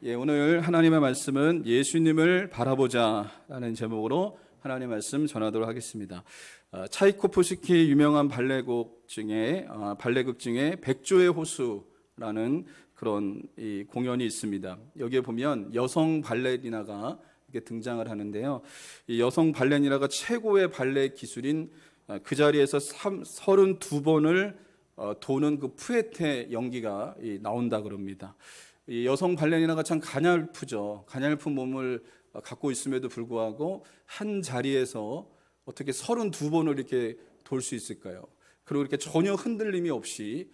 오늘 하나님의 말씀은 예수님을 바라보자라는 제목으로 하나님의 말씀 전하도록 하겠습니다. 차이코프스키 유명한 발레곡 중에 백조의 호수라는 그런 이 공연이 있습니다. 여기에 보면 여성 발레리나가 이렇게 등장을 하는데요. 이 여성 발레리나가 최고의 발레 기술인 그 자리에서 32번을 도는 그 푸에테 연기가 나온다 그럽니다. 이 여성 발레리나가 참 가냘프죠. 가냘픈 몸을 갖고 있음에도 불구하고 한 자리에서 어떻게 32번을 이렇게 돌 수 있을까요? 그리고 이렇게 전혀 흔들림이 없이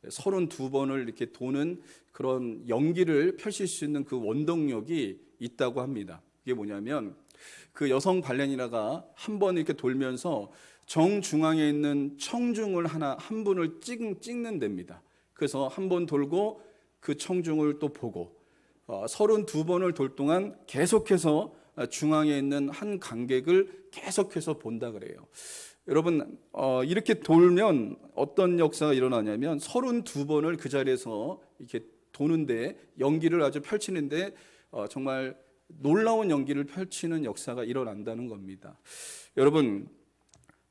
32번을 이렇게 도는 그런 연기를 펼칠 수 있는 그 원동력이 있다고 합니다. 그게 뭐냐면 그 여성 발레리나가 한 번 이렇게 돌면서 정중앙에 있는 청중을 한 분을 찍는 데입니다. 그래서 한 번 돌고 그 청중을 또 보고 32번을 돌 동안 계속해서 중앙에 있는 한 관객을 계속해서 본다 그래요. 여러분 이렇게 돌면 어떤 역사가 일어나냐면 32번을 그 자리에서 이렇게 도는데 연기를 아주 펼치는데 정말 놀라운 연기를 펼치는 역사가 일어난다는 겁니다. 여러분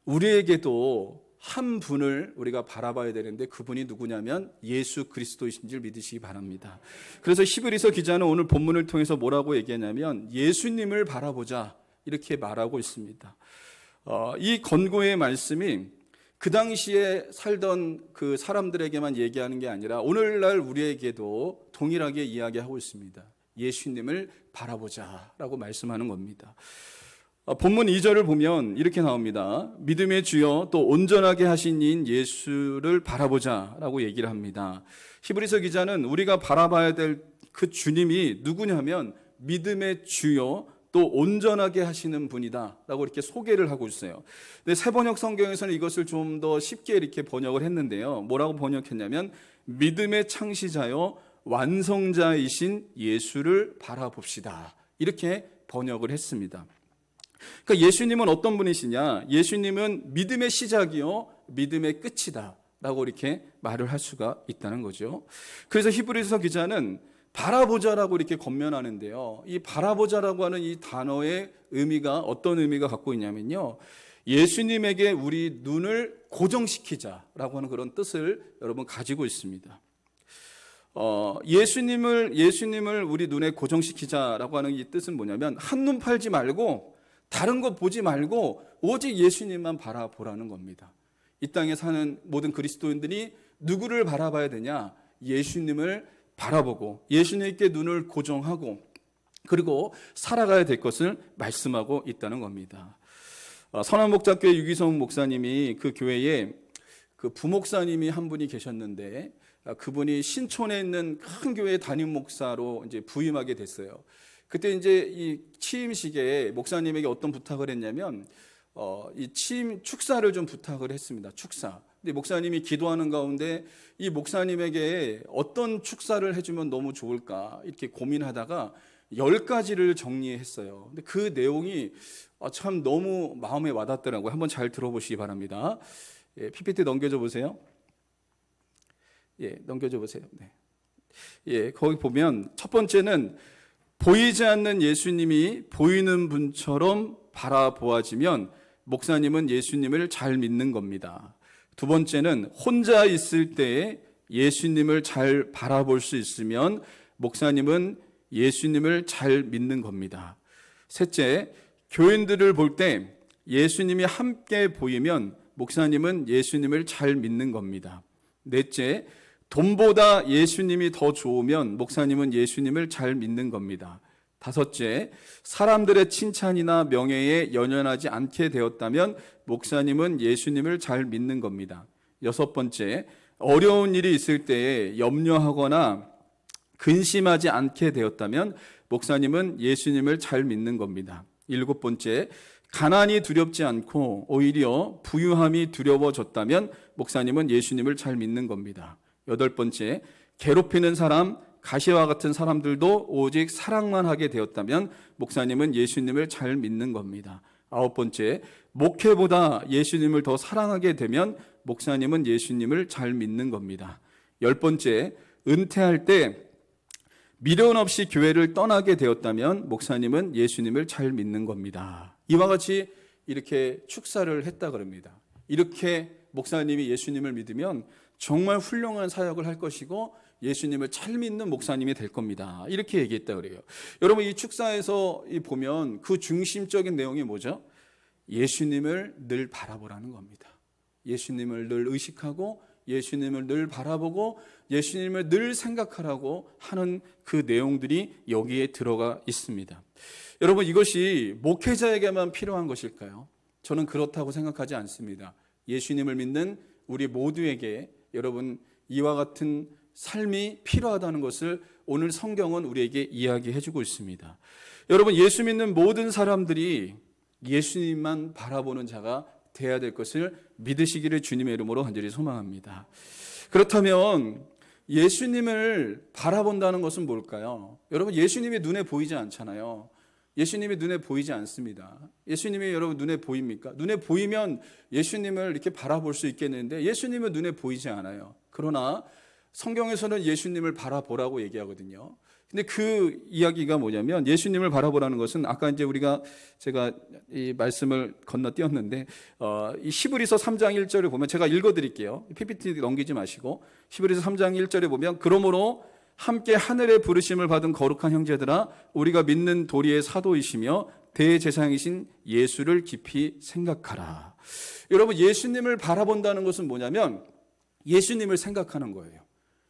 우리에게도 한 분을 우리가 바라봐야 되는데 그분이 누구냐면 예수 그리스도이신 줄 믿으시기 바랍니다. 그래서 히브리서 기자는 오늘 본문을 통해서 뭐라고 얘기하냐면 예수님을 바라보자 이렇게 말하고 있습니다. 이 권고의 말씀이 그 당시에 살던 그 사람들에게만 얘기하는 게 아니라 오늘날 우리에게도 동일하게 이야기하고 있습니다. 예수님을 바라보자라고 말씀하는 겁니다. 본문 2절을 보면 이렇게 나옵니다. 믿음의 주여 또 온전하게 하신 이인 예수를 바라보자라고 얘기를 합니다. 히브리서 기자는 우리가 바라봐야 될 그 주님이 누구냐면 믿음의 주여 또 온전하게 하시는 분이다라고 이렇게 소개를 하고 있어요. 근데 새번역 성경에서는 이것을 좀 더 쉽게 이렇게 번역을 했는데요. 뭐라고 번역했냐면 믿음의 창시자여 완성자이신 예수를 바라봅시다. 이렇게 번역을 했습니다. 그러니까 예수님은 어떤 분이시냐? 예수님은 믿음의 시작이요, 믿음의 끝이다 라고 이렇게 말을 할 수가 있다는 거죠. 그래서 히브리서 기자는 바라보자라고 이렇게 권면하는데요. 이 바라보자라고 하는 이 단어의 의미가 어떤 의미가 갖고 있냐면요. 예수님에게 우리 눈을 고정시키자라고 하는 그런 뜻을 여러분 가지고 있습니다. 예수님을 우리 눈에 고정시키자라고 하는 이 뜻은 뭐냐면 한눈 팔지 말고 다른 거 보지 말고 오직 예수님만 바라보라는 겁니다. 이 땅에 사는 모든 그리스도인들이 누구를 바라봐야 되냐? 예수님을 바라보고 예수님께 눈을 고정하고 그리고 살아가야 될 것을 말씀하고 있다는 겁니다. 선한목자교회 유기성 목사님이 그 교회에 그 부목사님이 한 분이 계셨는데 그분이 신촌에 있는 큰 교회 담임 목사로 이제 부임하게 됐어요. 그때 이제 이 취임식에 목사님에게 어떤 부탁을 했냐면 이 취임 축사를 좀 부탁을 했습니다. 축사. 근데 목사님이 기도하는 가운데 이 목사님에게 어떤 축사를 해주면 너무 좋을까 이렇게 고민하다가 10가지를 정리했어요. 근데 그 내용이 참 너무 마음에 와닿더라고요. 한번 잘 들어보시기 바랍니다. PPT 넘겨줘 보세요. 넘겨줘 보세요. 네. 거기 보면 첫 번째는 보이지 않는 예수님이 보이는 분처럼 바라보아지면 목사님은 예수님을 잘 믿는 겁니다. 두 번째는 혼자 있을 때에 예수님을 잘 바라볼 수 있으면 목사님은 예수님을 잘 믿는 겁니다. 셋째, 교인들을 볼 때 예수님이 함께 보이면 목사님은 예수님을 잘 믿는 겁니다. 넷째, 돈보다 예수님이 더 좋으면 목사님은 예수님을 잘 믿는 겁니다. 다섯째, 사람들의 칭찬이나 명예에 연연하지 않게 되었다면 목사님은 예수님을 잘 믿는 겁니다. 여섯 번째, 어려운 일이 있을 때에 염려하거나 근심하지 않게 되었다면 목사님은 예수님을 잘 믿는 겁니다. 일곱 번째, 가난이 두렵지 않고 오히려 부유함이 두려워졌다면 목사님은 예수님을 잘 믿는 겁니다. 여덟 번째, 괴롭히는 사람, 가시와 같은 사람들도 오직 사랑만 하게 되었다면 목사님은 예수님을 잘 믿는 겁니다. 아홉 번째, 목회보다 예수님을 더 사랑하게 되면 목사님은 예수님을 잘 믿는 겁니다. 열 번째, 은퇴할 때 미련 없이 교회를 떠나게 되었다면 목사님은 예수님을 잘 믿는 겁니다. 이와 같이 이렇게 축사를 했다 그럽니다. 이렇게 목사님이 예수님을 믿으면 정말 훌륭한 사역을 할 것이고 예수님을 잘 믿는 목사님이 될 겁니다. 이렇게 얘기했다 그래요. 여러분, 이 축사에서 보면 그 중심적인 내용이 뭐죠? 예수님을 늘 바라보라는 겁니다. 예수님을 늘 의식하고 예수님을 늘 바라보고 예수님을 늘 생각하라고 하는 그 내용들이 여기에 들어가 있습니다. 여러분, 이것이 목회자에게만 필요한 것일까요? 저는 그렇다고 생각하지 않습니다. 예수님을 믿는 우리 모두에게 여러분 이와 같은 삶이 필요하다는 것을 오늘 성경은 우리에게 이야기해 주고 있습니다. 여러분, 예수 믿는 모든 사람들이 예수님만 바라보는 자가 되어야 될 것을 믿으시기를 주님의 이름으로 간절히 소망합니다. 그렇다면 예수님을 바라본다는 것은 뭘까요? 여러분, 예수님이 눈에 보이지 않잖아요. 예수님이 눈에 보이지 않습니다. 예수님이 여러분 눈에 보입니까? 눈에 보이면 예수님을 이렇게 바라볼 수 있겠는데 예수님은 눈에 보이지 않아요. 그러나 성경에서는 예수님을 바라보라고 얘기하거든요. 근데 그 이야기가 뭐냐면 예수님을 바라보라는 것은 아까 이제 제가 이 말씀을 건너뛰었는데 이 히브리서 3장 1절을 보면 제가 읽어드릴게요. PPT 넘기지 마시고 히브리서 3장 1절에 보면 그러므로 함께 하늘의 부르심을 받은 거룩한 형제들아 우리가 믿는 도리의 사도이시며 대제사장이신 예수를 깊이 생각하라. 여러분, 예수님을 바라본다는 것은 뭐냐면 예수님을 생각하는 거예요.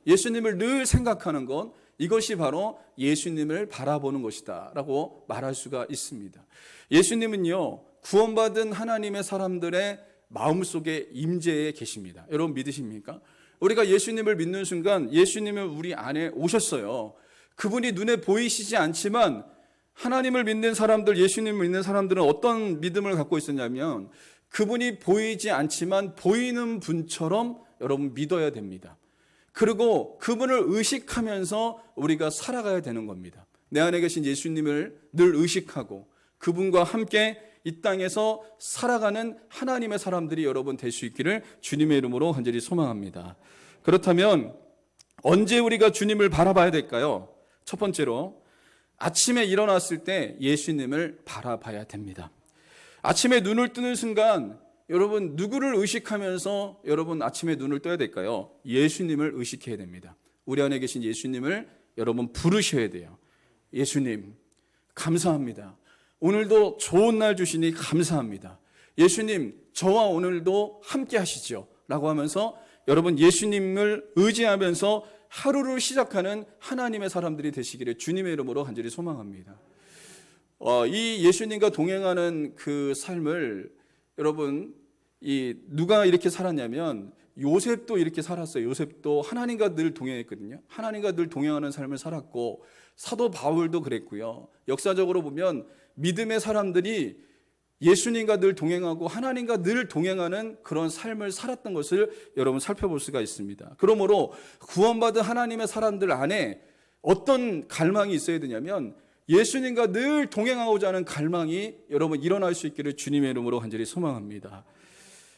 예수님을 늘 생각하는 건 이것이 바로 예수님을 바라보는 것이다 라고 말할 수가 있습니다. 예수님은요, 구원받은 하나님의 사람들의 마음속에 임재해 계십니다. 여러분 믿으십니까? 우리가 예수님을 믿는 순간 예수님은 우리 안에 오셨어요. 그분이 눈에 보이시지 않지만 하나님을 믿는 사람들, 예수님을 믿는 사람들은 어떤 믿음을 갖고 있었냐면 그분이 보이지 않지만 보이는 분처럼 여러분 믿어야 됩니다. 그리고 그분을 의식하면서 우리가 살아가야 되는 겁니다. 내 안에 계신 예수님을 늘 의식하고 그분과 함께 이 땅에서 살아가는 하나님의 사람들이 여러분 될 수 있기를 주님의 이름으로 간절히 소망합니다. 그렇다면 언제 우리가 주님을 바라봐야 될까요? 첫 번째로 아침에 일어났을 때 예수님을 바라봐야 됩니다. 아침에 눈을 뜨는 순간 여러분 누구를 의식하면서 여러분 아침에 눈을 떠야 될까요? 예수님을 의식해야 됩니다. 우리 안에 계신 예수님을 여러분 부르셔야 돼요. 예수님 감사합니다. 오늘도 좋은 날 주시니 감사합니다. 예수님 저와 오늘도 함께 하시죠 라고 하면서 여러분 예수님을 의지하면서 하루를 시작하는 하나님의 사람들이 되시기를 주님의 이름으로 간절히 소망합니다. 이 예수님과 동행하는 그 삶을 여러분 누가 이렇게 살았냐면 요셉도 이렇게 살았어요. 요셉도 하나님과 늘 동행했거든요. 하나님과 늘 동행하는 삶을 살았고 사도 바울도 그랬고요. 역사적으로 보면 믿음의 사람들이 예수님과 늘 동행하고 하나님과 늘 동행하는 그런 삶을 살았던 것을 여러분 살펴볼 수가 있습니다. 그러므로 구원받은 하나님의 사람들 안에 어떤 갈망이 있어야 되냐면 예수님과 늘 동행하고자 하는 갈망이 여러분 일어날 수 있기를 주님의 이름으로 간절히 소망합니다.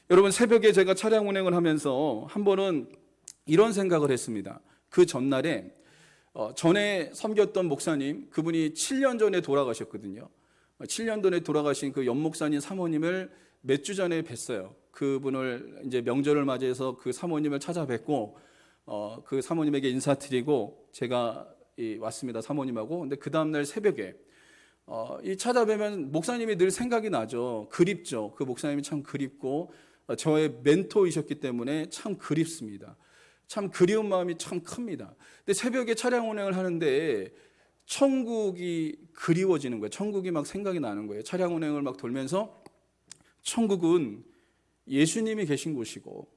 여러분 새벽에 제가 차량 운행을 하면서 한 번은 이런 생각을 했습니다. 그 전날에 전에 섬겼던 목사님, 그분이 7년 전에 돌아가셨거든요. 7년 전에 돌아가신 그 연목사님 사모님을 몇 주 전에 뵀어요. 그분을 이제 명절을 맞이해서 그 사모님을 찾아뵙고 그 사모님에게 인사드리고 제가 왔습니다. 사모님하고. 근데 그 다음날 새벽에 이 찾아뵈면 목사님이 늘 생각이 나죠. 그립죠. 그 목사님이 참 그립고 저의 멘토이셨기 때문에 참 그립습니다. 참 그리운 마음이 참 큽니다. 근데 새벽에 차량 운행을 하는데 천국이 그리워지는 거예요. 천국이 막 생각이 나는 거예요. 차량 운행을 막 돌면서 천국은 예수님이 계신 곳이고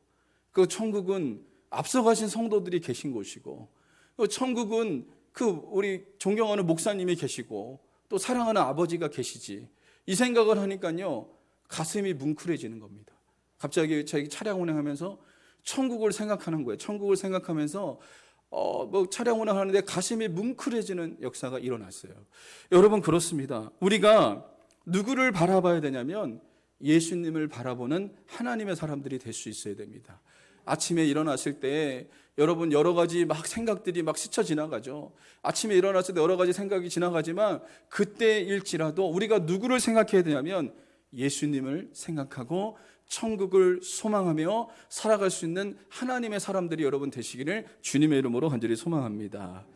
그 천국은 앞서가신 성도들이 계신 곳이고 그 천국은 그 우리 존경하는 목사님이 계시고 또 사랑하는 아버지가 계시지. 이 생각을 하니까요 가슴이 뭉클해지는 겁니다. 갑자기 자기 차량 운행하면서 천국을 생각하는 거예요. 천국을 생각하면서 차량 운행하는데 가슴이 뭉클해지는 역사가 일어났어요. 여러분 그렇습니다. 우리가 누구를 바라봐야 되냐면 예수님을 바라보는 하나님의 사람들이 될 수 있어야 됩니다. 아침에 일어났을 때 여러분 여러 가지 막 생각들이 막 스쳐 지나가죠. 아침에 일어났을 때 여러 가지 생각이 지나가지만 그때일지라도 우리가 누구를 생각해야 되냐면 예수님을 생각하고 천국을 소망하며 살아갈 수 있는 하나님의 사람들이 여러분 되시기를 주님의 이름으로 간절히 소망합니다.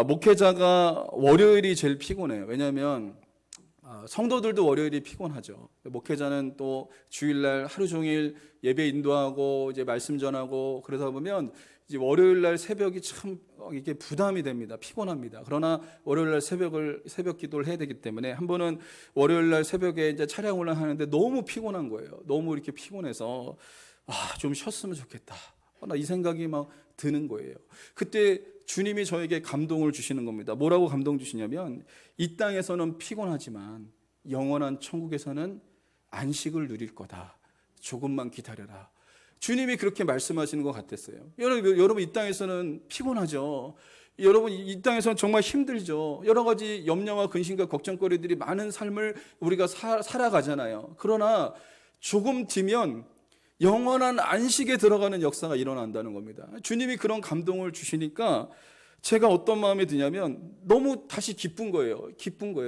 목회자가 월요일이 제일 피곤해요. 왜냐하면 성도들도 월요일이 피곤하죠. 목회자는 또 주일날 하루 종일 예배 인도하고 이제 말씀 전하고 그러다 보면 이제 월요일날 새벽이 참 이게 부담이 됩니다. 피곤합니다. 그러나 월요일날 새벽 기도를 해야 되기 때문에 한 번은 월요일날 새벽에 이제 차량 올라가는데 너무 피곤한 거예요. 너무 이렇게 피곤해서 좀 쉬었으면 좋겠다. 나 이 생각이 막 드는 거예요. 그때 주님이 저에게 감동을 주시는 겁니다. 뭐라고 감동 주시냐면 이 땅에서는 피곤하지만 영원한 천국에서는 안식을 누릴 거다. 조금만 기다려라. 주님이 그렇게 말씀하시는 것 같았어요. 여러분 이 땅에서는 피곤하죠. 여러분 이 땅에서는 정말 힘들죠. 여러 가지 염려와 근심과 걱정거리들이 많은 삶을 우리가 살아가잖아요. 그러나 조금 뒤면 영원한 안식에 들어가는 역사가 일어난다는 겁니다. 주님이 그런 감동을 주시니까 제가 어떤 마음이 드냐면 너무 다시 기쁜 거예요.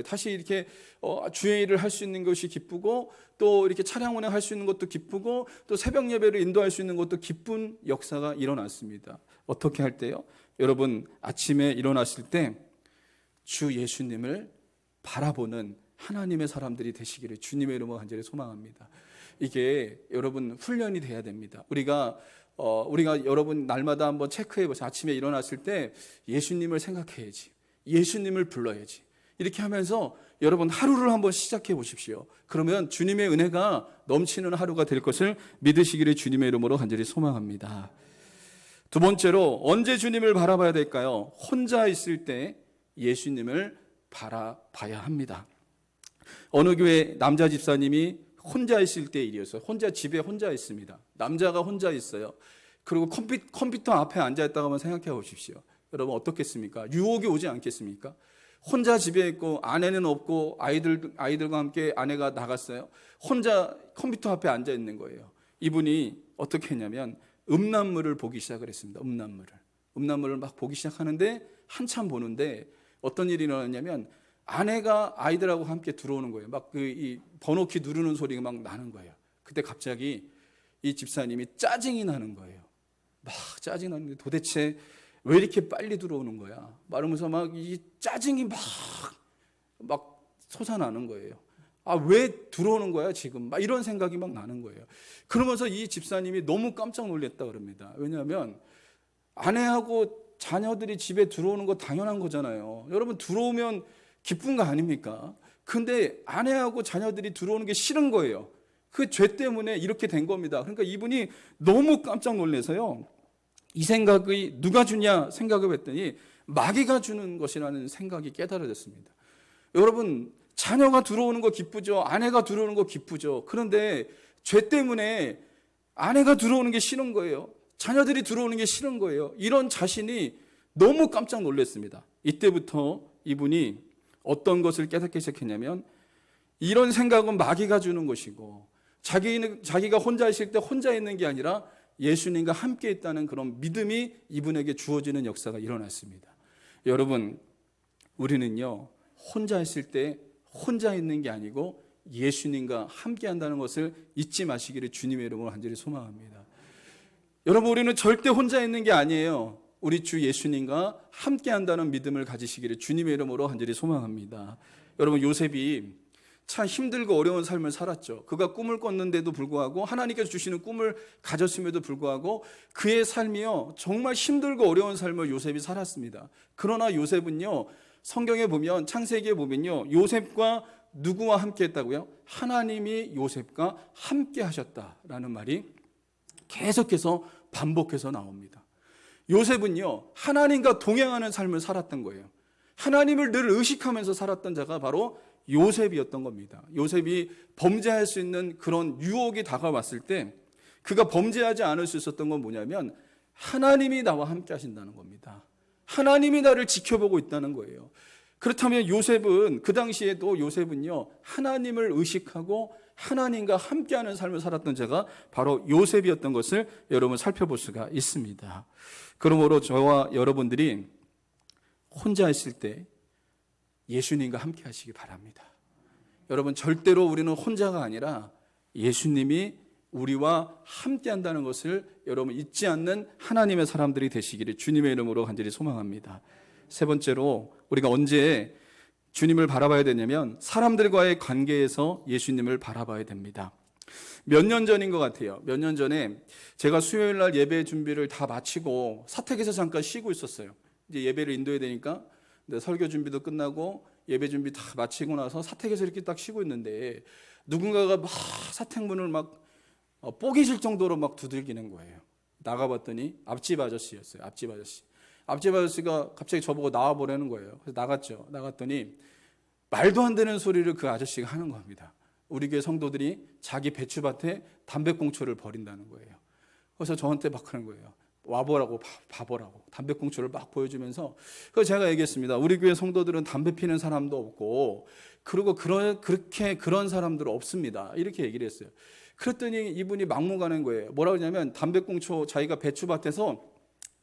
다시 이렇게 주의 일을 할 수 있는 것이 기쁘고 또 이렇게 차량 운행할 수 있는 것도 기쁘고 또 새벽 예배를 인도할 수 있는 것도 기쁜 역사가 일어났습니다. 어떻게 할 때요? 여러분 아침에 일어나실 때 주 예수님을 바라보는 하나님의 사람들이 되시기를 주님의 이름으로 간절히 소망합니다. 이게 여러분 훈련이 돼야 됩니다. 우리가 여러분 날마다 한번 체크해 보세요. 아침에 일어났을 때 예수님을 생각해야지. 예수님을 불러야지. 이렇게 하면서 여러분 하루를 한번 시작해 보십시오. 그러면 주님의 은혜가 넘치는 하루가 될 것을 믿으시기를 주님의 이름으로 간절히 소망합니다. 두 번째로 언제 주님을 바라봐야 될까요? 혼자 있을 때 예수님을 바라봐야 합니다. 어느 교회 남자 집사님이 혼자 있을 때 일이었어요. 집에 혼자 있습니다. 남자가 혼자 있어요. 그리고 컴퓨터 앞에 앉아있다고 한번 생각해 보십시오. 여러분 어떻겠습니까? 유혹이 오지 않겠습니까? 혼자 집에 있고 아내는 없고 아이들과 함께 아내가 나갔어요. 혼자 컴퓨터 앞에 앉아 있는 거예요. 이분이 어떻게 했냐면 음란물을 보기 시작을 했습니다. 음란물을 막 보기 시작하는데 한참 보는데 어떤 일이 일어났냐면 아내가 아이들하고 함께 들어오는 거예요. 막 이 번호키 누르는 소리가 막 나는 거예요. 그때 갑자기 이 집사님이 짜증이 나는 거예요. 막 짜증이 나는데 도대체 왜 이렇게 빨리 들어오는 거야? 말하면서 막 이 짜증이 막 솟아나는 거예요. 왜 들어오는 거야 지금? 막 이런 생각이 막 나는 거예요. 그러면서 이 집사님이 너무 깜짝 놀랐다 그럽니다. 왜냐하면 아내하고 자녀들이 집에 들어오는 거 당연한 거잖아요. 여러분 들어오면 기쁜 거 아닙니까? 근데 아내하고 자녀들이 들어오는 게 싫은 거예요. 그 죄 때문에 이렇게 된 겁니다. 그러니까 이분이 너무 깜짝 놀라서요. 이 생각이 누가 주냐 생각을 했더니 마귀가 주는 것이라는 생각이 깨달아졌습니다. 여러분 자녀가 들어오는 거 기쁘죠. 아내가 들어오는 거 기쁘죠. 그런데 죄 때문에 아내가 들어오는 게 싫은 거예요. 자녀들이 들어오는 게 싫은 거예요. 이런 자신이 너무 깜짝 놀랐습니다. 이때부터 이분이 어떤 것을 깨닫기 시작했냐면 이런 생각은 마귀가 주는 것이고 자기가 혼자 있을 때 혼자 있는 게 아니라 예수님과 함께 있다는 그런 믿음이 이분에게 주어지는 역사가 일어났습니다. 여러분 우리는요 혼자 있을 때 혼자 있는 게 아니고 예수님과 함께 한다는 것을 잊지 마시기를 주님의 이름으로 간절히 소망합니다. 여러분 우리는 절대 혼자 있는 게 아니에요. 우리 주 예수님과 함께 한다는 믿음을 가지시기를 주님의 이름으로 간절히 소망합니다. 여러분 요셉이 참 힘들고 어려운 삶을 살았죠. 그가 꿈을 꿨는데도 불구하고 하나님께서 주시는 꿈을 가졌음에도 불구하고 그의 삶이요 정말 힘들고 어려운 삶을 요셉이 살았습니다. 그러나 요셉은요 성경에 보면 창세기에 보면요 요셉과 누구와 함께 했다고요? 하나님이 요셉과 함께 하셨다라는 말이 계속해서 반복해서 나옵니다. 요셉은요 하나님과 동행하는 삶을 살았던 거예요. 하나님을 늘 의식하면서 살았던 자가 바로 요셉이었던 겁니다. 요셉이 범죄할 수 있는 그런 유혹이 다가왔을 때 그가 범죄하지 않을 수 있었던 건 뭐냐면 하나님이 나와 함께 하신다는 겁니다. 하나님이 나를 지켜보고 있다는 거예요. 그렇다면 요셉은 그 당시에도 요셉은요 하나님을 의식하고 하나님과 함께하는 삶을 살았던 자가 바로 요셉이었던 것을 여러분 살펴볼 수가 있습니다. 그러므로 저와 여러분들이 혼자 있을 때 예수님과 함께 하시기 바랍니다. 여러분, 절대로 우리는 혼자가 아니라 예수님이 우리와 함께 한다는 것을 여러분 잊지 않는 하나님의 사람들이 되시기를 주님의 이름으로 간절히 소망합니다. 세 번째로, 우리가 언제 주님을 바라봐야 되냐면 사람들과의 관계에서 예수님을 바라봐야 됩니다. 몇 년 전인 것 같아요. 몇 년 전에 제가 수요일 날 예배 준비를 다 마치고 사택에서 잠깐 쉬고 있었어요. 이제 예배를 인도해야 되니까 설교 준비도 끝나고 예배 준비 다 마치고 나서 사택에서 이렇게 딱 쉬고 있는데 누군가가 막 사택문을 막 뽀개질 정도로 막 두들기는 거예요. 나가봤더니 앞집 아저씨였어요. 앞집 아저씨가 갑자기 저보고 나와보라는 거예요. 그래서 나갔죠. 나갔더니 말도 안 되는 소리를 그 아저씨가 하는 겁니다. 우리 교회 성도들이 자기 배추밭에 담배꽁초를 버린다는 거예요. 그래서 저한테 막 하는 거예요. 와보라고, 봐보라고. 담배꽁초를 막 보여주면서. 그래서 제가 얘기했습니다. 우리 교회 성도들은 담배 피는 사람도 없고, 그리고 그렇게 그런 사람들은 없습니다. 이렇게 얘기를 했어요. 그랬더니 이분이 막무가내인 거예요. 뭐라고 하냐면 담배꽁초, 자기가 배추밭에서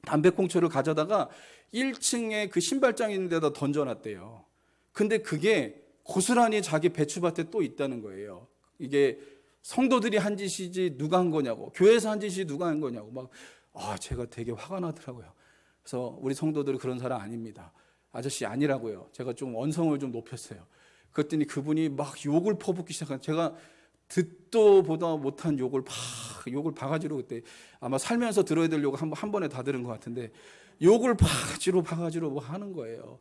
담배꽁초를 가져다가 1층에 그 신발장 있는 데다 던져놨대요. 근데 그게 고스란히 자기 배추밭에 또 있다는 거예요. 이게 성도들이 한 짓이지 누가 한 거냐고, 교회에서 한 짓이 누가 한 거냐고 제가 되게 화가 나더라고요. 그래서 우리 성도들은 그런 사람 아닙니다. 아저씨 아니라고요. 제가 좀 언성을 좀 높였어요. 그랬더니 그분이 막 욕을 퍼붓기 시작한, 제가 듣도 보다 못한 욕을 바가지로, 그때 아마 살면서 들어야 될 욕을 한 번에 다 들은 것 같은데 욕을 바가지로 뭐 하는 거예요.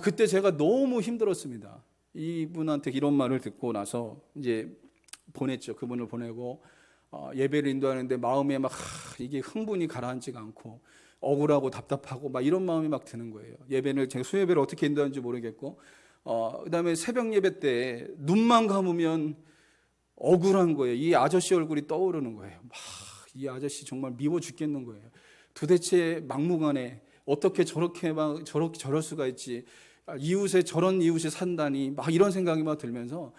그때 제가 너무 힘들었습니다. 이분한테 이런 말을 듣고 나서 이제 보냈죠. 그분을 보내고 예배를 인도하는데 마음에 막 이게 흥분이 가라앉지가 않고 억울하고 답답하고 막 이런 마음이 막 드는 거예요. 예배를, 제가 수요예배를 어떻게 인도하는지 모르겠고 그다음에 새벽 예배 때 눈만 감으면 억울한 거예요. 이 아저씨 얼굴이 떠오르는 거예요. 이 아저씨 정말 미워 죽겠는 거예요. 도대체 막무가내 어떻게 저렇게 저럴 수가 있지? 저런 이웃이 산다니 막 이런 생각이 막 들면서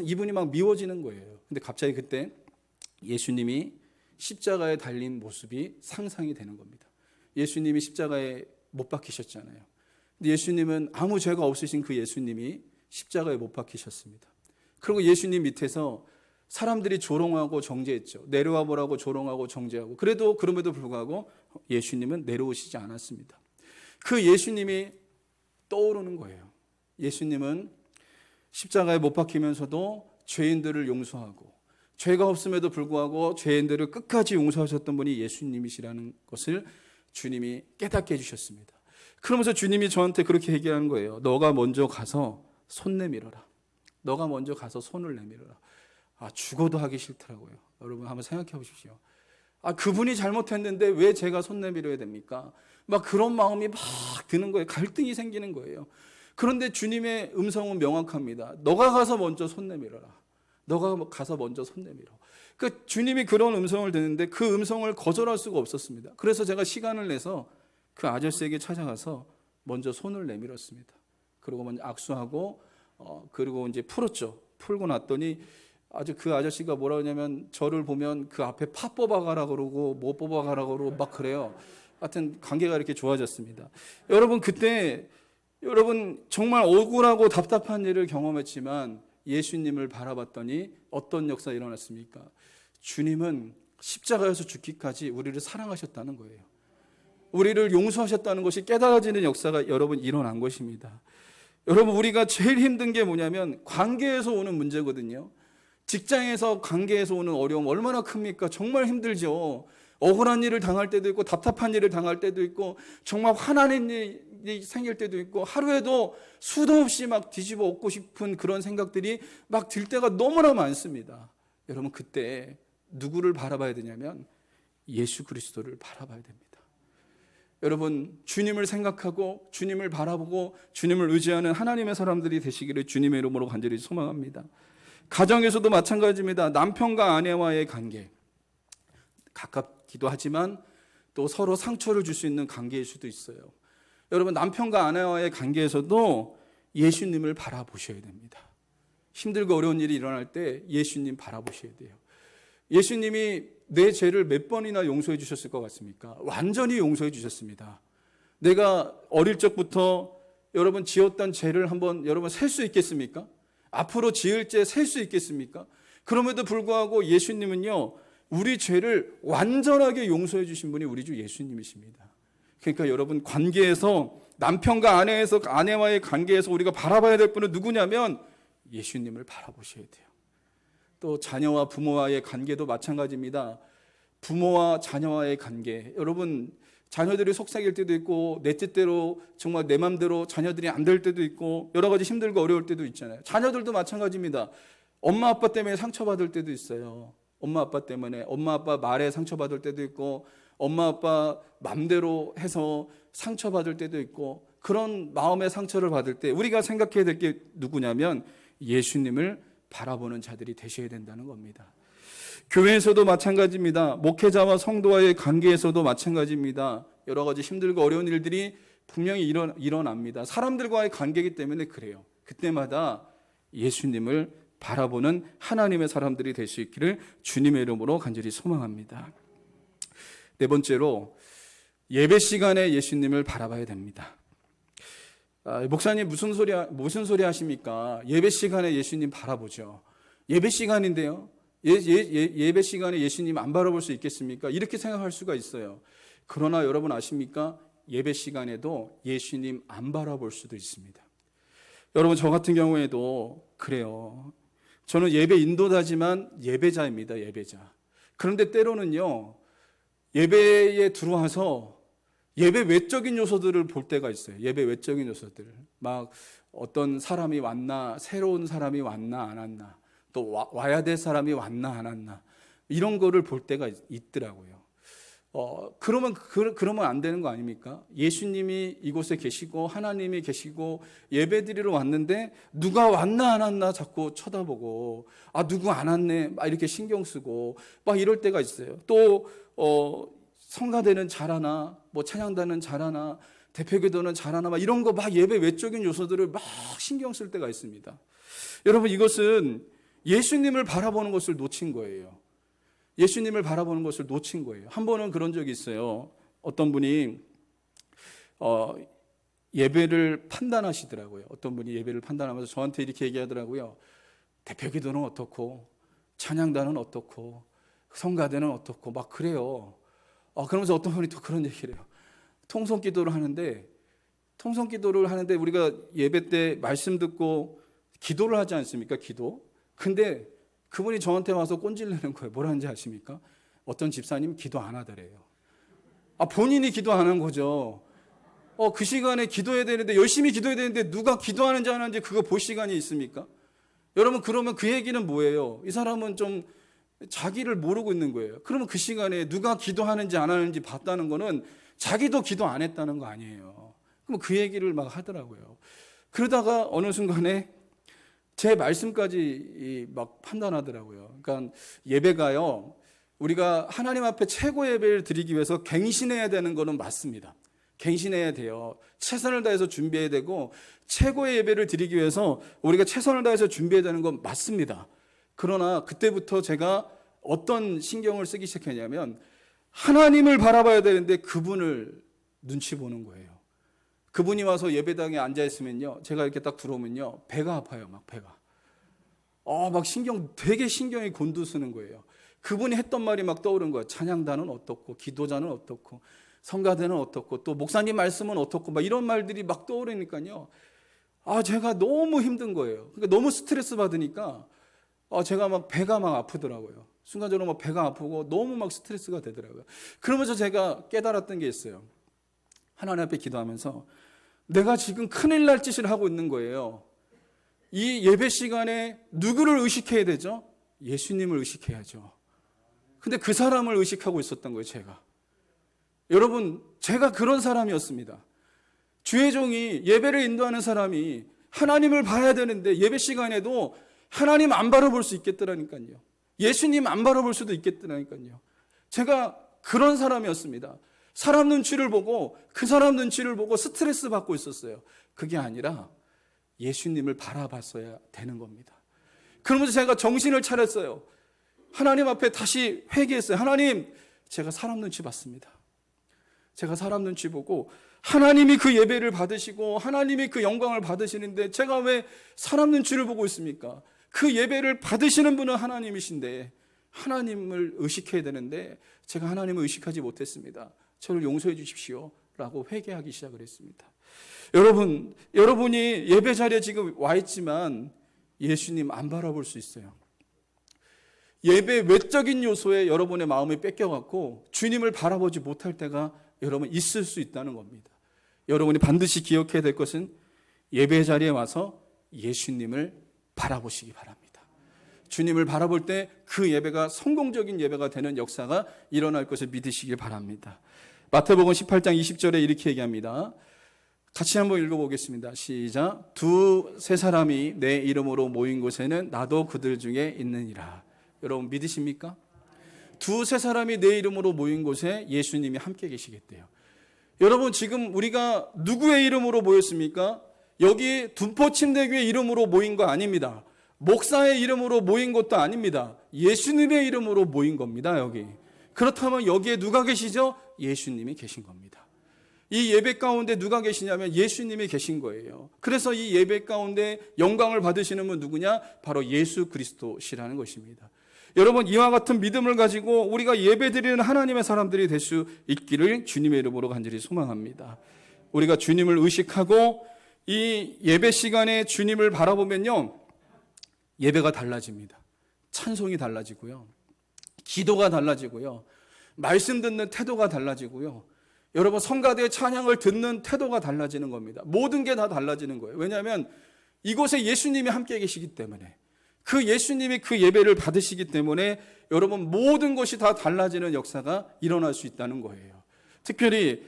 이분이 막 미워지는 거예요. 근데 갑자기 그때 예수님이 십자가에 달린 모습이 상상이 되는 겁니다. 예수님이 십자가에 못 박히셨잖아요. 근데 예수님은 아무 죄가 없으신 그 예수님이 십자가에 못 박히셨습니다. 그리고 예수님 밑에서 사람들이 조롱하고 정죄했죠. 내려와 보라고 조롱하고 정죄하고. 그럼에도 불구하고 예수님은 내려오시지 않았습니다. 그 예수님이 떠오르는 거예요. 예수님은 십자가에 못 박히면서도 죄인들을 용서하고, 죄가 없음에도 불구하고 죄인들을 끝까지 용서하셨던 분이 예수님이시라는 것을 주님이 깨닫게 해주셨습니다. 그러면서 주님이 저한테 그렇게 얘기하는 거예요. 너가 먼저 가서 손 내밀어라. 너가 먼저 가서 손을 내밀어라. 죽어도 하기 싫더라고요. 여러분 한번 생각해 보십시오. 그분이 잘못했는데 왜 제가 손 내밀어야 됩니까? 막 그런 마음이 막 드는 거예요. 갈등이 생기는 거예요. 그런데 주님의 음성은 명확합니다. 너가 가서 먼저 손 내밀어라. 너가 가서 먼저 손 내밀어. 그러니까 주님이 그런 음성을 듣는데 그 음성을 거절할 수가 없었습니다. 그래서 제가 시간을 내서 그 아저씨에게 찾아가서 먼저 손을 내밀었습니다. 그리고 먼저 악수하고 그리고 이제 풀었죠. 풀고 났더니 그 아저씨가 뭐라 하냐면 저를 보면 그 앞에 파 뽑아가라 그러고 뭐 뽑아가라 그러고 막 그래요. 하여튼 관계가 이렇게 좋아졌습니다. 여러분 그때 정말 억울하고 답답한 일을 경험했지만 예수님을 바라봤더니 어떤 역사가 일어났습니까? 주님은 십자가에서 죽기까지 우리를 사랑하셨다는 거예요. 우리를 용서하셨다는 것이 깨달아지는 역사가 여러분 일어난 것입니다. 여러분 우리가 제일 힘든 게 뭐냐면 관계에서 오는 문제거든요. 직장에서 관계에서 오는 어려움 얼마나 큽니까? 정말 힘들죠. 억울한 일을 당할 때도 있고 답답한 일을 당할 때도 있고 정말 화나는 일이 생길 때도 있고 하루에도 수도 없이 막 뒤집어 엎고 싶은 그런 생각들이 막 들 때가 너무나 많습니다. 여러분 그때 누구를 바라봐야 되냐면 예수 그리스도를 바라봐야 됩니다. 여러분 주님을 생각하고 주님을 바라보고 주님을 의지하는 하나님의 사람들이 되시기를 주님의 이름으로 간절히 소망합니다. 가정에서도 마찬가지입니다. 남편과 아내와의 관계 가깝기도 하지만 또 서로 상처를 줄 수 있는 관계일 수도 있어요. 여러분 남편과 아내와의 관계에서도 예수님을 바라보셔야 됩니다. 힘들고 어려운 일이 일어날 때 예수님 바라보셔야 돼요. 예수님이 내 죄를 몇 번이나 용서해 주셨을 것 같습니까? 완전히 용서해 주셨습니다. 내가 어릴 적부터 여러분 지었던 죄를 한번 여러분 셀 수 있겠습니까? 앞으로 지을 죄 셀 수 있겠습니까? 그럼에도 불구하고 예수님은요, 우리 죄를 완전하게 용서해 주신 분이 우리 주 예수님이십니다. 그러니까 여러분, 관계에서, 남편과 아내와의 관계에서 우리가 바라봐야 될 분은 누구냐면 예수님을 바라보셔야 돼요. 또 자녀와 부모와의 관계도 마찬가지입니다. 부모와 자녀와의 관계, 여러분, 자녀들이 속삭일 때도 있고 내 뜻대로 정말 내 맘대로 자녀들이 안 될 때도 있고 여러 가지 힘들고 어려울 때도 있잖아요. 자녀들도 마찬가지입니다. 엄마 아빠 때문에 상처받을 때도 있어요. 엄마 아빠 때문에, 엄마 아빠 말에 상처받을 때도 있고 엄마 아빠 맘대로 해서 상처받을 때도 있고, 그런 마음의 상처를 받을 때 우리가 생각해야 될 게 누구냐면 예수님을 바라보는 자들이 되셔야 된다는 겁니다. 교회에서도 마찬가지입니다. 목회자와 성도와의 관계에서도 마찬가지입니다. 여러 가지 힘들고 어려운 일들이 분명히 일어납니다. 사람들과의 관계이기 때문에 그래요. 그때마다 예수님을 바라보는 하나님의 사람들이 될 수 있기를 주님의 이름으로 간절히 소망합니다. 네 번째로, 예배 시간에 예수님을 바라봐야 됩니다. 목사님 무슨 소리 하십니까? 예배 시간에 예수님 바라보죠. 예배 시간인데요. 예배 시간에 예수님 안 바라볼 수 있겠습니까? 이렇게 생각할 수가 있어요. 그러나 여러분 아십니까? 예배 시간에도 예수님 안 바라볼 수도 있습니다. 여러분, 저 같은 경우에도 그래요. 저는 예배 인도자지만 예배자입니다. 예배자. 그런데 때로는요, 예배에 들어와서 예배 외적인 요소들을 볼 때가 있어요. 예배 외적인 요소들. 막 어떤 사람이 왔나, 새로운 사람이 왔나 안 왔나, 또 와야 될 사람이 왔나 안 왔나, 이런 거를 볼 때가 있더라고요. 그러면 안 되는 거 아닙니까? 예수님이 이곳에 계시고 하나님이 계시고 예배 드리러 왔는데 누가 왔나 안 왔나 자꾸 쳐다보고, 누구 안 왔네 막 이렇게 신경 쓰고 막 이럴 때가 있어요. 또 성가대는 잘하나, 뭐 찬양단은 잘하나, 대표기도는 잘하나, 막 이런 거 막 예배 외적인 요소들을 막 신경 쓸 때가 있습니다. 여러분, 이것은 예수님을 바라보는 것을 놓친 거예요. 예수님을 바라보는 것을 놓친 거예요. 한 번은 그런 적이 있어요. 어떤 분이 예배를 판단하시더라고요. 어떤 분이 예배를 판단하면서 저한테 이렇게 얘기하더라고요. 대표기도는 어떻고, 찬양단은 어떻고, 성가대는 어떻고, 막 그래요. 그러면서 어떤 분이 또 그런 얘기를 해요. 통성기도를 하는데 우리가 예배 때 말씀 듣고 기도를 하지 않습니까? 기도. 근데 그분이 저한테 와서 꼰질내는 거예요. 뭐라는지 아십니까? 어떤 집사님 기도 안 하더래요. 본인이 기도 안 한 거죠. 그 시간에 기도해야 되는데, 열심히 기도해야 되는데 누가 기도하는지 안 하는지 그거 볼 시간이 있습니까? 여러분, 그러면 그 얘기는 뭐예요? 이 사람은 좀 자기를 모르고 있는 거예요. 그러면 그 시간에 누가 기도하는지 안 하는지 봤다는 거는 자기도 기도 안 했다는 거 아니에요. 그럼 그 얘기를 막 하더라고요. 그러다가 어느 순간에 제 말씀까지 막 판단하더라고요. 그러니까 예배가요, 우리가 하나님 앞에 최고 예배를 드리기 위해서 갱신해야 되는 거는 맞습니다. 갱신해야 돼요. 최선을 다해서 준비해야 되고, 최고의 예배를 드리기 위해서 우리가 최선을 다해서 준비해야 되는 건 맞습니다. 그러나 그때부터 제가 어떤 신경을 쓰기 시작했냐면, 하나님을 바라봐야 되는데 그분을 눈치 보는 거예요. 그분이 와서 예배당에 앉아있으면요, 제가 이렇게 딱 들어오면요, 배가 아파요. 막 배가. 막 되게 신경이 곤두서는 거예요. 그분이 했던 말이 막 떠오른 거예요. 찬양단은 어떻고, 기도자는 어떻고, 성가대는 어떻고, 또 목사님 말씀은 어떻고, 막 이런 말들이 막 떠오르니까요. 제가 너무 힘든 거예요. 그러니까 너무 스트레스 받으니까 제가 막 배가 막 아프더라고요. 순간적으로 막 배가 아프고 너무 막 스트레스가 되더라고요. 그러면서 제가 깨달았던 게 있어요. 하나님 앞에 기도하면서 내가 지금 큰일 날 짓을 하고 있는 거예요. 이 예배 시간에 누구를 의식해야 되죠? 예수님을 의식해야죠. 근데 그 사람을 의식하고 있었던 거예요, 제가. 여러분, 제가 그런 사람이었습니다. 주의 종이, 예배를 인도하는 사람이 하나님을 봐야 되는데 예배 시간에도 하나님 안 바라볼 수 있겠더라니까요. 예수님 안 바라볼 수도 있겠더라니까요. 제가 그런 사람이었습니다. 사람 눈치를 보고, 그 사람 눈치를 보고 스트레스 받고 있었어요. 그게 아니라 예수님을 바라봤어야 되는 겁니다. 그러면서 제가 정신을 차렸어요. 하나님 앞에 다시 회개했어요. 하나님, 제가 사람 눈치 봤습니다. 제가 사람 눈치 보고 하나님이 그 예배를 받으시고 하나님이 그 영광을 받으시는데 제가 왜 사람 눈치를 보고 있습니까? 그 예배를 받으시는 분은 하나님이신데 하나님을 의식해야 되는데 제가 하나님을 의식하지 못했습니다. 저를 용서해 주십시오 라고 회개하기 시작을 했습니다. 여러분이 예배 자리에 지금 와 있지만 예수님 안 바라볼 수 있어요. 예배 외적인 요소에 여러분의 마음이 뺏겨갖고 주님을 바라보지 못할 때가 여러분 있을 수 있다는 겁니다. 여러분이 반드시 기억해야 될 것은 예배 자리에 와서 예수님을 바라보시기 바랍니다. 주님을 바라볼 때 그 예배가 성공적인 예배가 되는 역사가 일어날 것을 믿으시길 바랍니다. 마태복음 18장 20절에 이렇게 얘기합니다. 같이 한번 읽어보겠습니다. 시작. 두세 사람이 내 이름으로 모인 곳에는 나도 그들 중에 있느니라. 여러분 믿으십니까? 두세 사람이 내 이름으로 모인 곳에 예수님이 함께 계시겠대요. 여러분 지금 우리가 누구의 이름으로 모였습니까? 여기 둔포침대교의 이름으로 모인 거 아닙니다. 목사의 이름으로 모인 것도 아닙니다. 예수님의 이름으로 모인 겁니다. 여기. 그렇다면 여기에 누가 계시죠? 예수님이 계신 겁니다. 이 예배 가운데 누가 계시냐면 예수님이 계신 거예요. 그래서 이 예배 가운데 영광을 받으시는 분 누구냐? 바로 예수 그리스도시라는 것입니다. 여러분 이와 같은 믿음을 가지고 우리가 예배드리는 하나님의 사람들이 될 수 있기를 주님의 이름으로 간절히 소망합니다. 우리가 주님을 의식하고 이 예배 시간에 주님을 바라보면요 예배가 달라집니다. 찬송이 달라지고요, 기도가 달라지고요, 말씀 듣는 태도가 달라지고요, 여러분 성가대의 찬양을 듣는 태도가 달라지는 겁니다. 모든 게 다 달라지는 거예요. 왜냐하면 이곳에 예수님이 함께 계시기 때문에, 그 예수님이 그 예배를 받으시기 때문에 여러분 모든 것이 다 달라지는 역사가 일어날 수 있다는 거예요. 특별히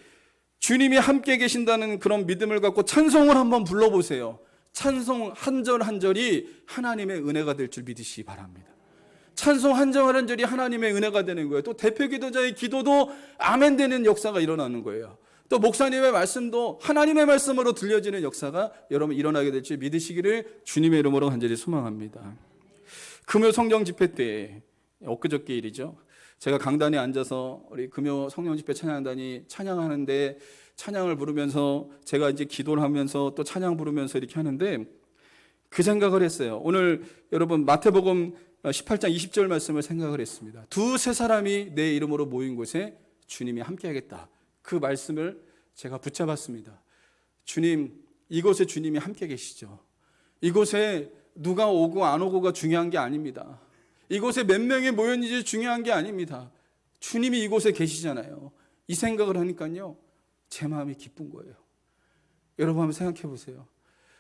주님이 함께 계신다는 그런 믿음을 갖고 찬송을 한번 불러보세요. 찬송 한 절 한 절이 하나님의 은혜가 될 줄 믿으시기 바랍니다. 찬송 한 절 한 절이 하나님의 은혜가 되는 거예요. 또 대표 기도자의 기도도 아멘 되는 역사가 일어나는 거예요. 또 목사님의 말씀도 하나님의 말씀으로 들려지는 역사가 여러분 일어나게 될 줄 믿으시기를 주님의 이름으로 간절히 소망합니다. 금요 성령 집회 때, 엊그저께 일이죠, 제가 강단에 앉아서 우리 금요 성령 집회 찬양단이 찬양하는데 찬양을 부르면서 제가 이제 기도를 하면서 또 찬양 부르면서 이렇게 하는데 그 생각을 했어요. 오늘 여러분 마태복음 18장 20절 말씀을 생각을 했습니다. 두세 사람이 내 이름으로 모인 곳에 주님이 함께 하겠다. 그 말씀을 제가 붙잡았습니다. 주님, 이곳에 주님이 함께 계시죠. 이곳에 누가 오고 안 오고가 중요한 게 아닙니다. 이곳에 몇 명이 모였는지 중요한 게 아닙니다. 주님이 이곳에 계시잖아요. 이 생각을 하니까요 제 마음이 기쁜 거예요. 여러분 한번 생각해 보세요.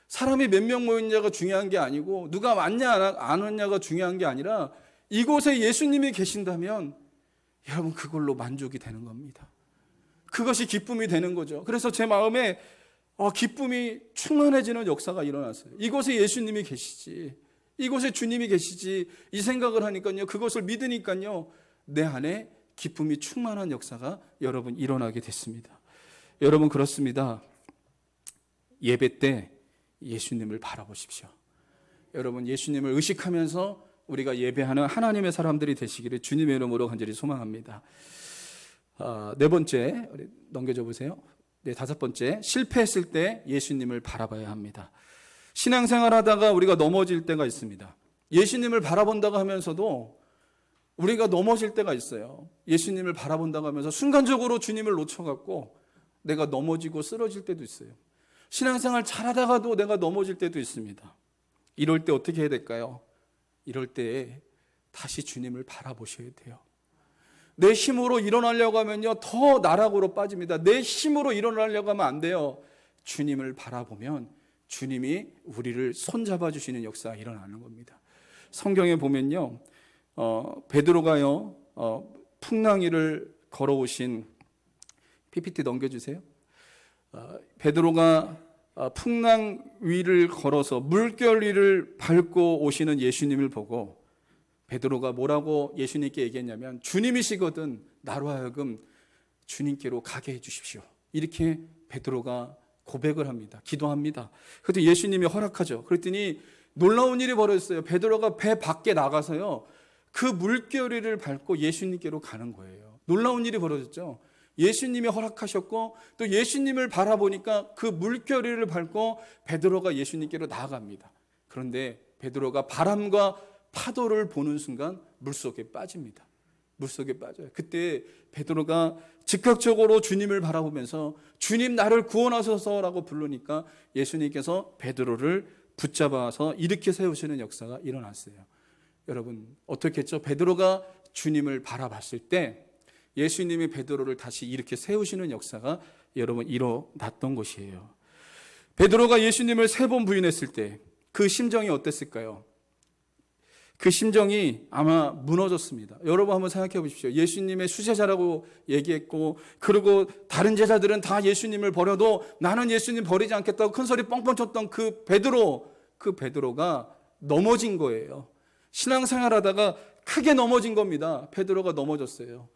사람이 몇 명 모였냐가 중요한 게 아니고 누가 왔냐 안 왔냐가 중요한 게 아니라 이곳에 예수님이 계신다면 여러분 그걸로 만족이 되는 겁니다. 그것이 기쁨이 되는 거죠. 그래서 제 마음에 기쁨이 충만해지는 역사가 일어났어요. 이곳에 예수님이 계시지, 이곳에 주님이 계시지, 이 생각을 하니까요, 그것을 믿으니까요 내 안에 기쁨이 충만한 역사가 여러분 일어나게 됐습니다. 여러분 그렇습니다. 예배 때 예수님을 바라보십시오. 여러분 예수님을 의식하면서 우리가 예배하는 하나님의 사람들이 되시기를 주님의 이름으로 간절히 소망합니다. 네 번째, 넘겨줘 보세요. 네, 다섯 번째, 실패했을 때 예수님을 바라봐야 합니다. 신앙생활 하다가 우리가 넘어질 때가 있습니다. 예수님을 바라본다고 하면서도 우리가 넘어질 때가 있어요. 예수님을 바라본다고 하면서 순간적으로 주님을 놓쳐갖고 내가 넘어지고 쓰러질 때도 있어요. 신앙생활 잘하다가도 내가 넘어질 때도 있습니다. 이럴 때 어떻게 해야 될까요? 이럴 때 다시 주님을 바라보셔야 돼요. 내 힘으로 일어나려고 하면요 더 나락으로 빠집니다. 내 힘으로 일어나려고 하면 안 돼요. 주님을 바라보면 주님이 우리를 손잡아 주시는 역사가 일어나는 겁니다. 성경에 보면요 베드로가요 풍랑 위를 걸어오신, PPT 넘겨주세요. 베드로가 풍랑 위를 걸어서 물결 위를 밟고 오시는 예수님을 보고 베드로가 뭐라고 예수님께 얘기했냐면 주님이시거든 나로 하여금 주님께로 가게 해주십시오. 이렇게 베드로가 고백을 합니다. 기도합니다. 그래도 예수님이 허락하죠. 그랬더니 놀라운 일이 벌어졌어요. 베드로가 배 밖에 나가서요, 그 물결위를 밟고 예수님께로 가는 거예요. 놀라운 일이 벌어졌죠. 예수님이 허락하셨고 또 예수님을 바라보니까 그 물결위를 밟고 베드로가 예수님께로 나아갑니다. 그런데 베드로가 바람과 파도를 보는 순간 물속에 빠집니다. 물속에 빠져요. 그때 베드로가 즉각적으로 주님을 바라보면서 주님 나를 구원하소서라고 부르니까 예수님께서 베드로를 붙잡아서 일으켜 세우시는 역사가 일어났어요. 여러분 어떻게 했죠? 베드로가 주님을 바라봤을 때 예수님이 베드로를 다시 일으켜 세우시는 역사가 여러분 일어났던 것이에요. 베드로가 예수님을 3번 부인했을 때 그 심정이 어땠을까요? 그 심정이 아마 무너졌습니다. 여러분 한번 생각해 보십시오. 예수님의 수제자라고 얘기했고, 그리고 다른 제자들은 다 예수님을 버려도 나는 예수님 버리지 않겠다고 큰 소리 뻥뻥 쳤던 그 베드로가 넘어진 거예요. 신앙생활하다가 크게 넘어진 겁니다. 베드로가 넘어졌어요.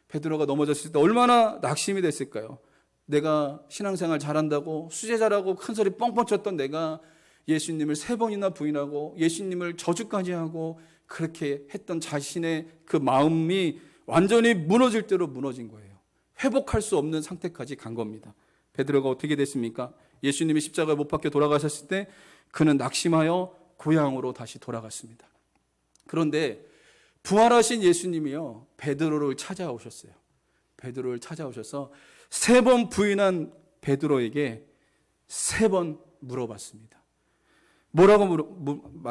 베드로가 넘어졌을 때 얼마나 낙심이 됐을까요? 내가 신앙생활 잘한다고 수제자라고 큰 소리 뻥뻥 쳤던 내가 예수님을 3번이나 부인하고 예수님을 저주까지 하고 그렇게 했던 자신의 그 마음이 완전히 무너질 대로 무너진 거예요. 회복할 수 없는 상태까지 간 겁니다. 베드로가 어떻게 됐습니까? 예수님이 십자가에 못 박혀 돌아가셨을 때 그는 낙심하여 고향으로 다시 돌아갔습니다. 그런데 부활하신 예수님이요, 베드로를 찾아오셨어요. 베드로를 찾아오셔서 3번 부인한 베드로에게 3번 물어봤습니다. 뭐라고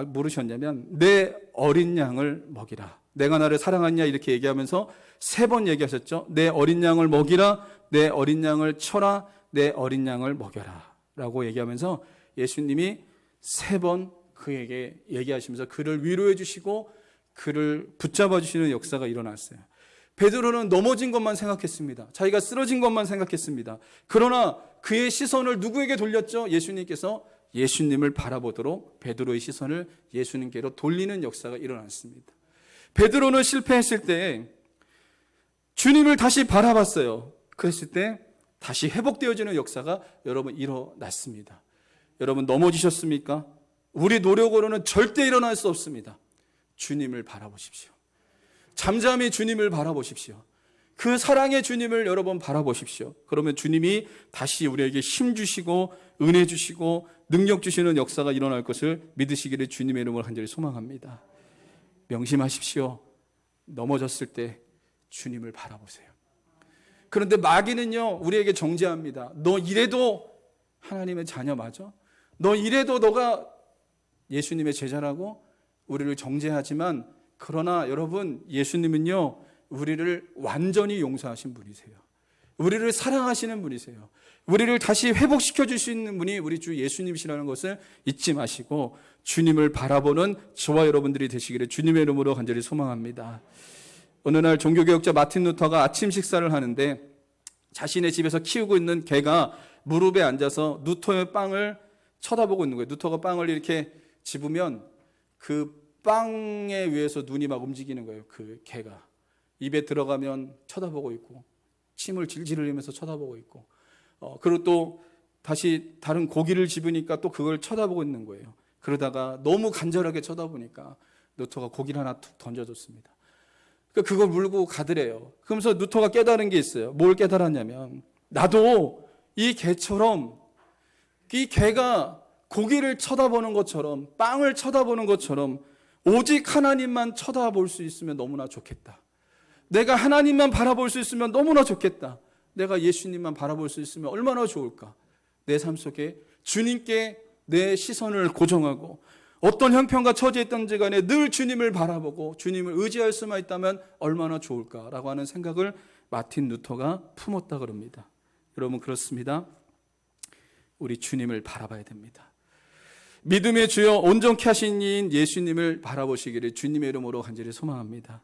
물으셨냐면 내 어린 양을 먹이라. 내가 나를 사랑하냐 이렇게 얘기하면서 3번 얘기하셨죠. 내 어린 양을 먹이라, 내 어린 양을 쳐라, 내 어린 양을 먹여라 라고 얘기하면서 예수님이 3번 그에게 얘기하시면서 그를 위로해 주시고 그를 붙잡아 주시는 역사가 일어났어요. 베드로는 넘어진 것만 생각했습니다. 자기가 쓰러진 것만 생각했습니다. 그러나 그의 시선을 누구에게 돌렸죠? 예수님께서 예수님을 바라보도록 베드로의 시선을 예수님께로 돌리는 역사가 일어났습니다. 베드로는 실패했을 때 주님을 다시 바라봤어요. 그랬을 때 다시 회복되어지는 역사가 여러분 일어났습니다. 여러분 넘어지셨습니까? 우리 노력으로는 절대 일어날 수 없습니다. 주님을 바라보십시오. 잠잠히 주님을 바라보십시오. 그 사랑의 주님을 여러분 바라보십시오. 그러면 주님이 다시 우리에게 힘 주시고 은혜 주시고 능력 주시는 역사가 일어날 것을 믿으시기를 주님의 이름으로 간절히 소망합니다. 명심하십시오. 넘어졌을 때 주님을 바라보세요. 그런데 마귀는요, 우리에게 정죄합니다. 너 이래도 하나님의 자녀 맞아? 너 이래도 너가 예수님의 제자라고 우리를 정죄하지만, 그러나 여러분 예수님은요 우리를 완전히 용서하신 분이세요. 우리를 사랑하시는 분이세요. 우리를 다시 회복시켜 주시는 분이 우리 주 예수님이시라는 것을 잊지 마시고 주님을 바라보는 저와 여러분들이 되시기를 주님의 이름으로 간절히 소망합니다. 어느 날 종교개혁자 마틴 루터가 아침 식사를 하는데 자신의 집에서 키우고 있는 개가 무릎에 앉아서 루터의 빵을 쳐다보고 있는 거예요. 루터가 빵을 이렇게 집으면 그 빵에 의해서 눈이 막 움직이는 거예요. 그 개가 입에 들어가면 쳐다보고 있고 침을 질질 흘리면서 쳐다보고 있고 그리고 또 다시 다른 고기를 집으니까 또 그걸 쳐다보고 있는 거예요. 그러다가 너무 간절하게 쳐다보니까 루터가 고기를 하나 툭 던져줬습니다. 그걸 물고 가더래요. 그러면서 루터가 깨달은 게 있어요. 뭘 깨달았냐면 나도 이 개처럼, 이 개가 고기를 쳐다보는 것처럼, 빵을 쳐다보는 것처럼 오직 하나님만 쳐다볼 수 있으면 너무나 좋겠다. 내가 하나님만 바라볼 수 있으면 너무나 좋겠다. 내가 예수님만 바라볼 수 있으면 얼마나 좋을까. 내 삶 속에 주님께 내 시선을 고정하고 어떤 형편과 처지에 있든지 간에 늘 주님을 바라보고 주님을 의지할 수만 있다면 얼마나 좋을까라고 하는 생각을 마틴 루터가 품었다 그럽니다. 여러분 그렇습니다. 우리 주님을 바라봐야 됩니다. 믿음의 주여 온전케 하신 이인 예수님을 바라보시기를 주님의 이름으로 간절히 소망합니다.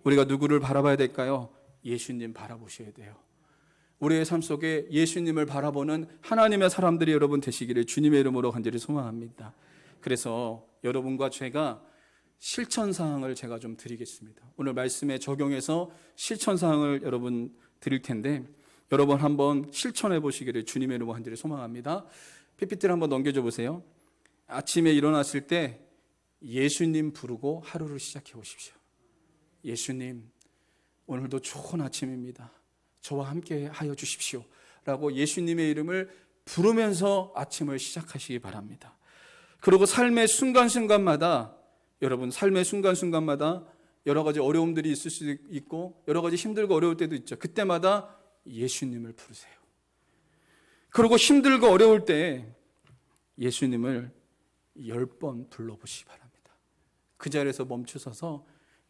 우리가 누구를 바라봐야 될까요? 예수님 바라보셔야 돼요. 우리의 삶 속에 예수님을 바라보는 하나님의 사람들이 여러분 되시기를 주님의 이름으로 간절히 소망합니다. 그래서 여러분과 제가 실천사항을 제가 좀 드리겠습니다. 오늘 말씀에 적용해서 실천사항을 여러분 드릴 텐데 여러분 한번 실천해 보시기를 주님의 이름으로 간절히 소망합니다. PPT를 한번 넘겨줘 보세요. 아침에 일어났을 때 예수님 부르고 하루를 시작해 보십시오. 예수님, 오늘도 좋은 아침입니다. 저와 함께 하여 주십시오. 라고 예수님의 이름을 부르면서 아침을 시작하시기 바랍니다. 그리고 삶의 순간순간마다, 여러분 삶의 순간순간마다 여러 가지 어려움들이 있을 수도 있고 여러 가지 힘들고 어려울 때도 있죠. 그때마다 예수님을 부르세요. 그리고 힘들고 어려울 때 예수님을 10번 불러보시기 바랍니다. 그 자리에서 멈추셔서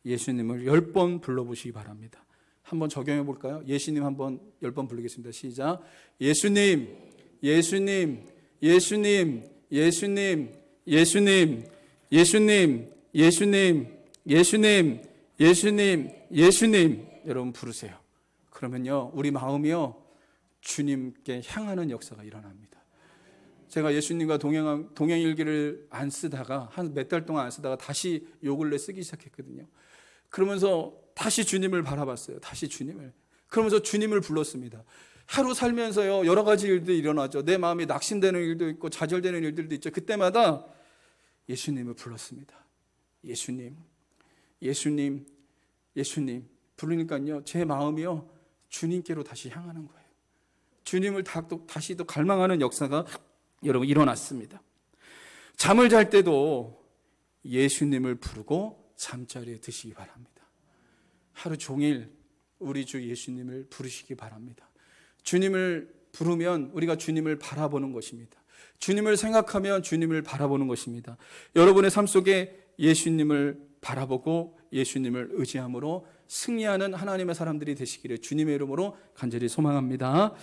예수님을 10번 불러보시기 바랍니다. 한번 적용해 볼까요? 예수님 한번 10번 부르겠습니다. 시작. 예수님, 예수님, 예수님, 예수님, 예수님, 예수님, 예수님, 예수님, 예수님, 예수님. 여러분 부르세요. 그러면요, 우리 마음이요, 주님께 향하는 역사가 일어납니다. 제가 예수님과 동행일기를 안 쓰다가 한 몇 달 동안 안 쓰다가 다시 요 근래 쓰기 시작했거든요. 그러면서 다시 주님을 바라봤어요. 다시 주님을. 그러면서 주님을 불렀습니다. 하루 살면서요, 여러 가지 일들이 일어나죠. 내 마음이 낙심되는 일도 있고 좌절되는 일들도 있죠. 그때마다 예수님을 불렀습니다. 예수님, 예수님, 예수님 부르니까요, 제 마음이요, 주님께로 다시 향하는 거예요. 주님을 다시 또 갈망하는 역사가 여러분 일어났습니다. 잠을 잘 때도 예수님을 부르고 잠자리에 드시기 바랍니다. 하루 종일 우리 주 예수님을 부르시기 바랍니다. 주님을 부르면 우리가 주님을 바라보는 것입니다. 주님을 생각하면 주님을 바라보는 것입니다. 여러분의 삶 속에 예수님을 바라보고 예수님을 의지함으로 승리하는 하나님의 사람들이 되시기를 주님의 이름으로 간절히 소망합니다.